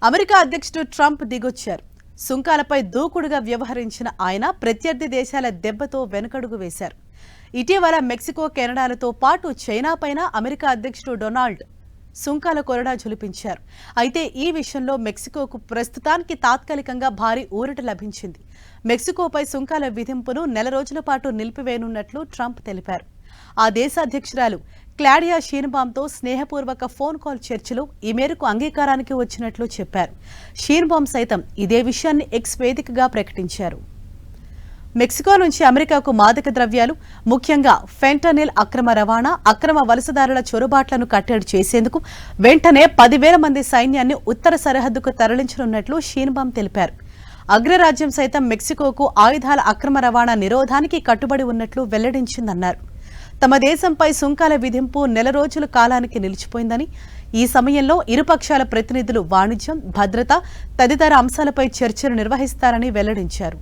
America అధ్యక్షుడు Trump దిగొచ్చారు. సుంకాలపై దూకుడుగా వ్యవహరించిన ఆయన ప్రత్యర్థి దేశాల దెబ్బతో వెనుకడుగు వేశారు. ఇటీవల మెక్సికో, కెనడాలతో పాటు చైనాపైన అమెరికా అధ్యక్షుడు డొనాల్డ్ సుంకాల కొరడా ఝులిపించారు. అయితే ఈ విషయంలో మెక్సికోకు ప్రస్తుతానికి తాత్కాలికంగా భారీ ఊరట లభించింది. మెక్సికోపై సుంకాల విధింపును నెల రోజుల పాటు నిలిపివేయనున్నట్లు ట్రంప్ తెలిపారు. ఆ దేశ అధ్యక్షురాలు క్లాడియా షీన్బామ్తో స్నేహపూర్వక ఫోన్ కాల్ చర్చలో ఈ మేరకు అంగీకారానికి వచ్చినట్లు చెప్పారు. షీన్బామ్ సైతం ఇదే విషయాన్ని ఎక్స్ వేదికగా ప్రకటించారు. మెక్సికో నుంచి అమెరికాకు మాదక ద్రవ్యాలు, ముఖ్యంగా ఫెంటనిల్ అక్రమ రవాణా, అక్రమ వలసదారుల చొరబాట్లను కట్టడి చేసేందుకు వెంటనే 10,000 మంది సైన్యాన్ని ఉత్తర సరిహద్దుకు తరలించనున్నట్లు షీన్బామ్ తెలిపారు. అగ్రరాజ్యం సైతం మెక్సికోకు ఆయుధాల అక్రమ రవాణా నిరోధానికి కట్టుబడి ఉన్నట్లు వెల్లడించిందన్నారు. తమ దేశంపై సుంకాల విధింపు నెల రోజుల కాలానికి నిలిచిపోయిందని, ఈ సమయంలో ఇరుపక్షాల ప్రతినిధులు వాణిజ్యం, భద్రత తదితర అంశాలపై చర్చలు నిర్వహిస్తారని వెల్లడించారు.